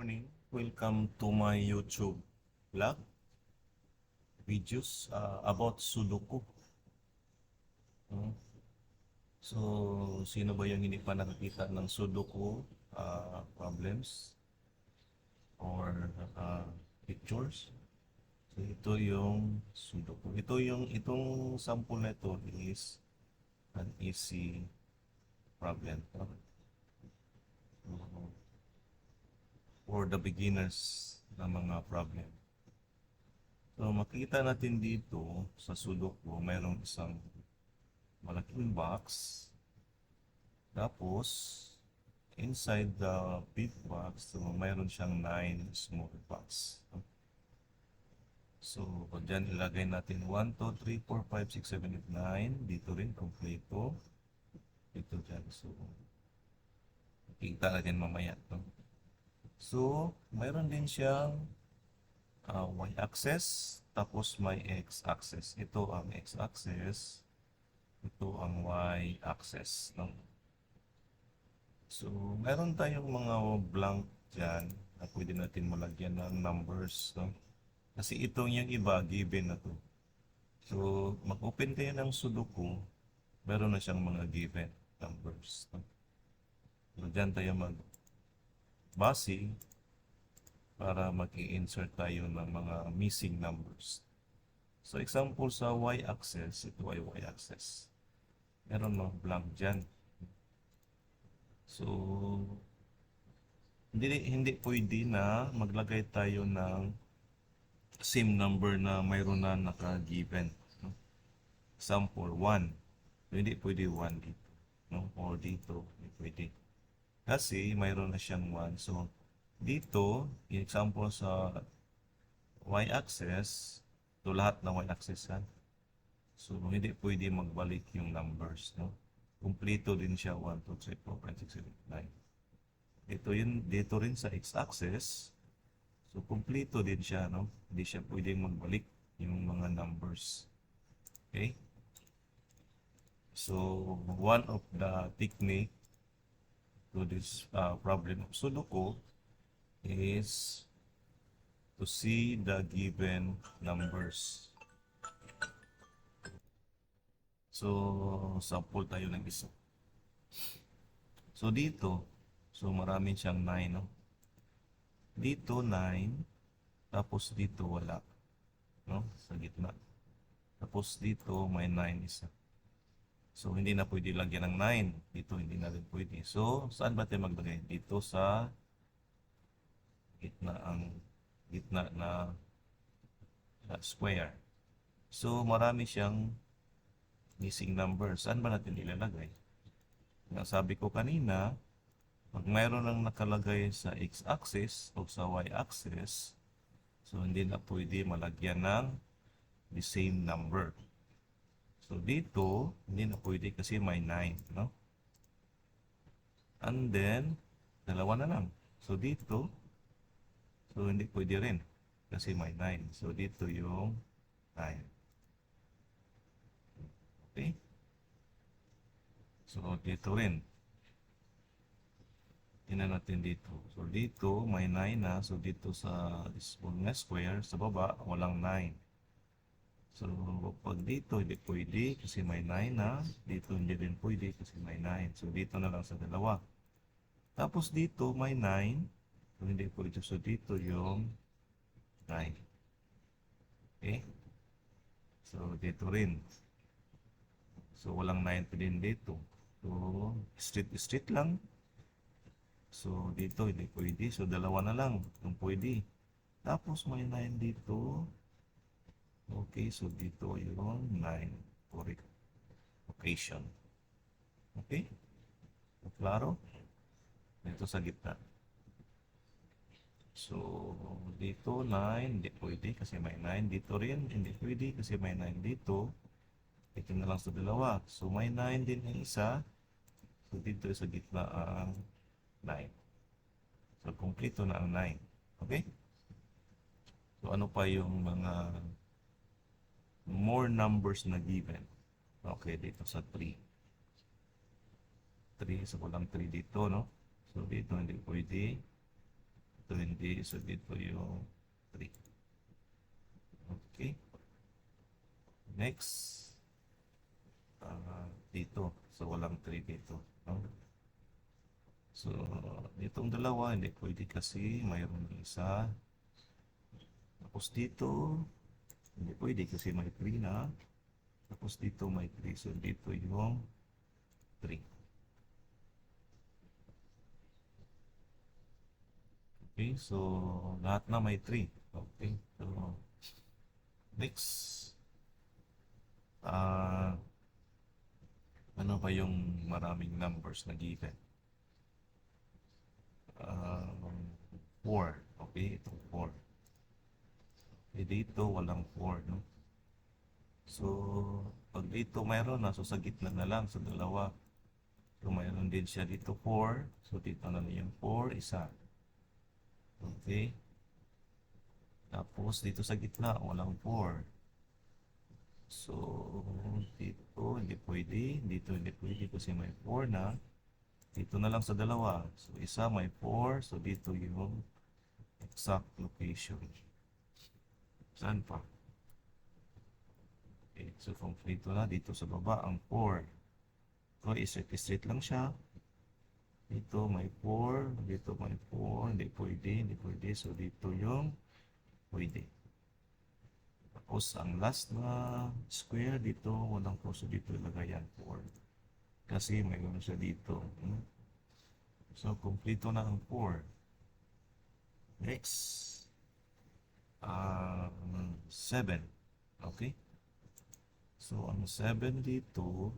morning. Welcome to my YouTube vlog videos about Sudoku. Hmm. So, sino ba yung hindi pa nakakita ng Sudoku problems or pictures? So, ito yung Sudoku. Itong sample na ito is an easy problem. For the beginners na mga problem. So, makikita natin dito sa Sudoku, mayroong isang malaking box. Tapos, inside the big box, so mayroon siyang 9 small box. So, dyan ilagay natin 1, 2, 3, 4, 5, 6, 7, 8, 9. Dito rin, kompleto. Dito dyan. So, makikita natin mamaya. No? So, mayroon din siyang y-axis, tapos may x-axis. Ito ang x-axis, ito ang y-axis. No? So, meron tayong mga blank dyan na pwede natin malagyan ng numbers. No? Kasi itong yung iba, given na to. So, mag-open kayo ng Sudoku, meron na siyang mga given numbers. No? So, dyan tayo mag-base para mag-i-insert tayo ng mga missing numbers. So, example sa y-axis, ito ay y-axis. Meron mga blank dyan. So, hindi pwede na maglagay tayo ng same number na mayroon na naka-given. No? Example, 1. So, hindi pwede 1 dito. No? Or dito, hindi pwede. Kasi mayroon na siyang 1. So, dito, example sa y-axis, ito lahat na y-axis yan. So, hindi pwede magbalik yung numbers. No? Kumpleto din siya 1, 2, 3, 4, 5, 6, 7, 9. Dito rin sa x-axis. So, kumpleto din siya, no? Hindi siya pwedeng magbalik yung mga numbers. Okay? So, one of the technique to this problem of Sudoku is to see the given numbers. So, sample tayo ng isa. So, dito, so marami siyang 9, no? Dito 9, tapos dito wala, no? Sa gitna. Tapos dito may 9 isa. So hindi na pwede lagyan ng 9. Dito hindi na rin pwede. So saan ba tayo maglagay? Dito sa gitna na square. So marami siyang missing number. Saan ba natin ilalagay? Nga sabi ko kanina, pag mayroon nang nakalagay sa x-axis o sa y-axis, so hindi na pwede malagyan ng the same number. So dito, hindi na pwede kasi may 9, no? And then, dalawa na lang. So dito, so hindi pwede rin kasi may 9. So dito yung 9. Okay? So dito rin. Tingnan natin dito. So dito may 9 na. So dito sa square, sa baba, walang 9. So pag dito hindi pwede kasi may 9 na. Dito hindi rin pwede kasi may 9. So dito na lang sa dalawa. Tapos dito may 9. So hindi pwede. So dito yung 9. Okay? So dito rin. So walang 9 pa din dito. So straight lang. So, dito hindi pwede. So, dalawa na lang kung pwede. Tapos, may 9 dito. Okay, so dito yung 9 for occasion. Okay? Klaro? Dito sa gitna. So, dito 9, hindi pwede kasi may 9. Dito rin, hindi pwede kasi may 9 dito. Dito na lang sa dalawa. So, may 9 din yung isa. So, dito sa gitna ang 9. So, kumpleto na ang 9. Okay? So, ano pa yung mga more numbers na given? Okay, dito sa 3. 3, so walang 3 dito, no? So, dito hindi pwede. dito hindi. So, dito yung 3. Okay. Next. Dito. So, walang 3 dito. No? So, ditong dalawa, hindi pwede kasi mayroon isa. Tapos dito, hindi pwede kasi may 3 na. Tapos dito may 3. So, dito yung 3. Okay, so lahat na may 3. Okay, so next. Ah, ano ba yung maraming numbers na given? 4. Okay, itong 4. Eh, dito walang 4, no? So, pag dito mayroon na, so sa gitna na lang, sa dalawa. So, mayroon din siya dito 4. So, dito na lang yung 4, isa. Okay. Tapos, dito sa gitna, walang 4. So, dito hindi pwede. Dito hindi pwede kasi may 4 na. Dito na lang sa dalawa. So, isa may 4. So, dito yung exact location. Saan pa? Okay. So, complete na. Dito sa baba, ang 4. So, straight lang siya. Dito may 4. Dito may 4. Hindi pwede. Hindi pwede. So, dito yung pwede. Tapos, ang last na square dito, walang 4. So, dito ilagay yan 4. Kasi mayroon siya dito. So, kompleto na ang 4. Next. 7. Okay? So, ang 7 dito.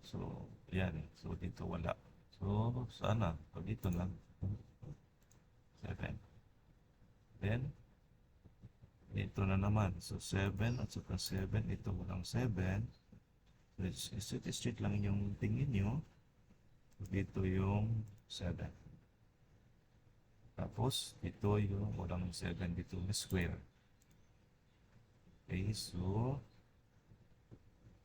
So, yan. So, dito wala. So, sana. So, dito lang. 7. Then, dito na naman. So, 7 at saka 7. Ito walang 7. Straight lang yung tingin nyo. Dito yung 7. Tapos, ito yung walang 7 dito na square. Okay, so,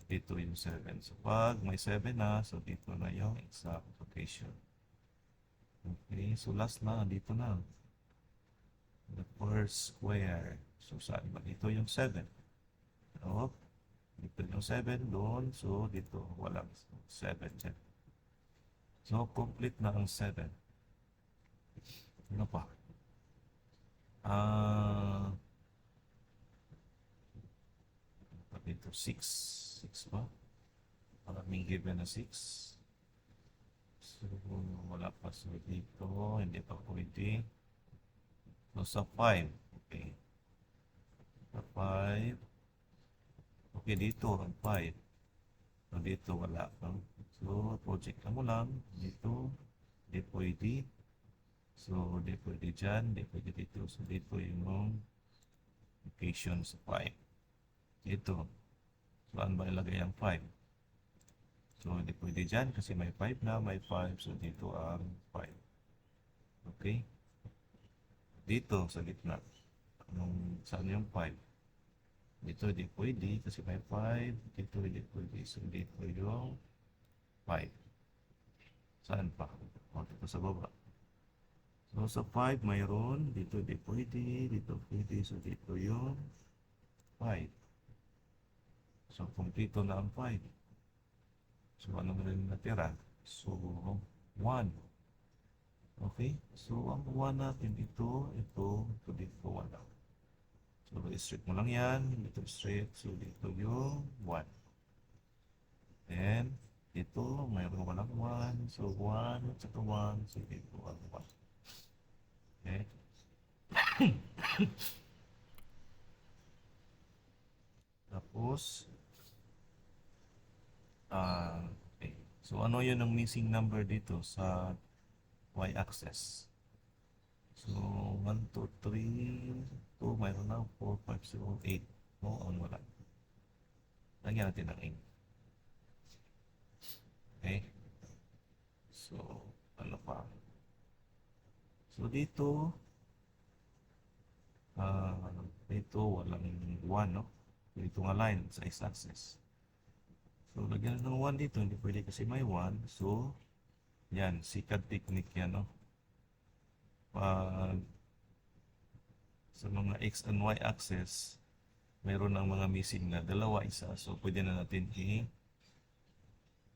dito yung 7. So, pag may 7 na, so dito na yung exact location. Okay, so last na, dito na. The first square. So, saan ba? Dito yung 7. So, dito yung 7 doon. So, dito walang 7 dyan. So, complete na ang 7. Ano pa? Dito 6. 6 ba? Maraming given na 6. So, wala pa. So, dito, hindi pa pwede. So, sa 5. Okay. Sa 5. Okay, dito, ang 5. So, dito, wala. So, project lang mo lang. Dito, hindi pwede. So, hindi pwede dyan. Hindi pwede dito. So, dito yung location sa 5. Dito. Saan ba ilagay ang 5? So, hindi pwede dyan kasi may 5 na. May 5. So, dito ang 5. Okay? Dito, sa gitna. Saan yung 5? Dito, hindi pwede kasi may 5. Dito, hindi pwede. So, dito yung 5. Saan pa? O, dito sa baba. So, sa 5, mayroon. Dito, hindi pwede. Dito, pwede. So, dito yung 5. So, kompleto na ang 5. So, ano na rin natira? So, 1. Okay? So, ang 1 natin ito, dito, wala. So, straight mo lang yan. Dito straight. So, dito yung 1. Then, dito, mayroon walang 1. So, 1 at saka 1. So, dito ang 1. Okay? Tapos, okay. So, ano yun ang missing number dito sa y-axis? So, 1, 2, 3, 2, mayroon na, 4, 5, 0, 8. No, ang wala. Lagyan natin ng 8. Okay? So, ano pa? So, dito, dito, walang 1, no? Dito nga line sa x-axis. So, lagyan ng 1 dito, hindi pwede kasi may 1. So, Yan, sikat technique yan, no? Pag sa mga X and Y axis, meron ng mga missing na dalawa, isa. So, pwede na natin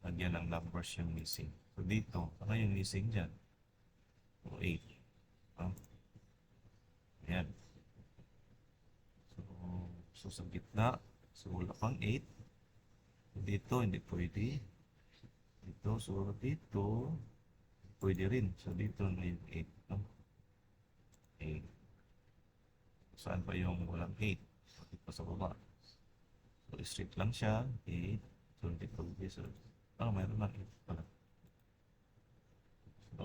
lagyan ng numbers yung missing. So, dito, ano yung missing dyan? So, 8. No? Ayan. So, sa gitna, so wala pang 8. Dito, hindi pwede. Dito, so dito, pwede rin. So, dito na yung 8. No? 8. Saan pa yung walang 8? So, dito sa baba. So, straight lang siya. 8. So, hindi pwede. So, mayroon na 8 pala. So,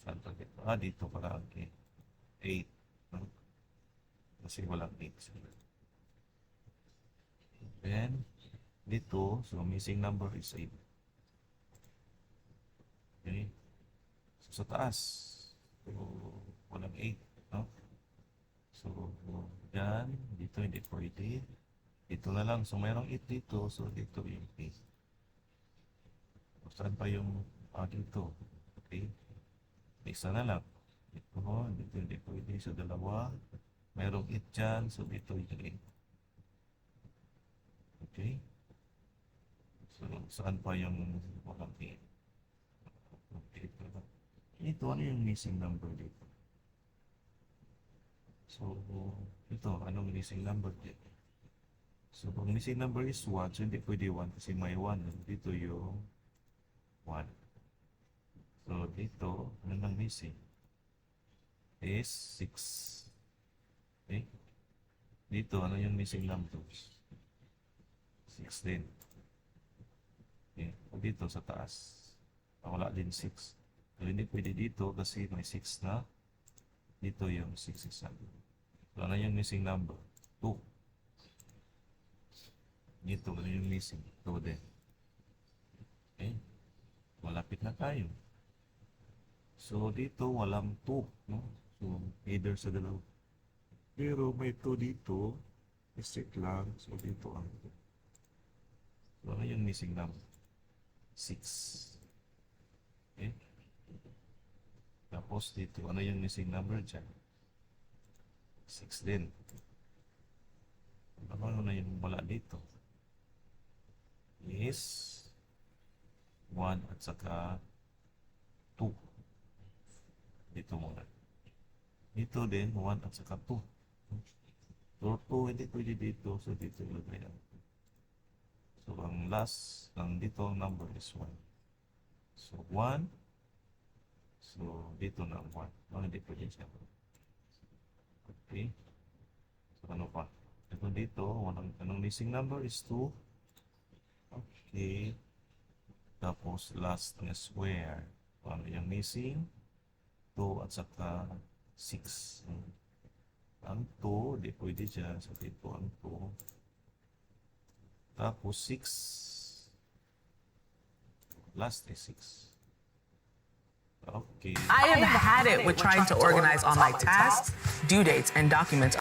saan pa dito? Dito pala. Okay. 8. No? Kasi walang 8. So, then, dito, so missing number is 8. Okay. So, sa taas, so, walang 8. No? So, yan. Dito, hindi pwede. Dito na lang. So, mayroong 8 dito. So, dito yung 8. So, saan pa yung dito? Okay. Isa na lang. Dito, dito hindi pwede. So, dalawa. Mayroong 8 dyan. So, dito yung 8. Okay. So, saan pa yung walang 8? Okay. Ito, ano yung missing number dito? So, ito, anong missing number dito? So, pag missing number is 1, so hindi pwede 1 kasi may 1. Dito yung 1. So, dito, ano nang missing? Is 6. Okay? Dito, ano yung missing numbers? 6 din. Okay? Dito, sa taas, wala din 6. So, hindi pwede dito kasi may 6 na. Dito yung 6 isa. So, ano yung missing number? 2. Dito, ano yung missing? 2 din. Okay? Malapit na tayo. So, dito, walang 2. No? So, either sa dalawa. Pero may 2 dito. Straight lang. So, dito ang 2. So, ano yung missing number? 6. Okay? Tapos dito, ano yung missing number dyan? 6 din. Ano na yung wala dito? Is 1 at saka 2. Dito muna. Dito din, 1 at saka 2. So, 2 hindi pwede dito. So, dito ilagay ang 2. So, ang last, dito ang number is 1. So, 1. So, dito na 1. Hindi pwede siya. Okay. So, ano pa? Ito dito, anong missing number is 2. Okay. Tapos, last na square. Ano yung missing? 2 at saka 6. Ang 2, di pwede siya. So, dito ang 2. Tapos, 6. Last is 6. Okay. I have had it with trying to organize all my tasks, due dates, and documents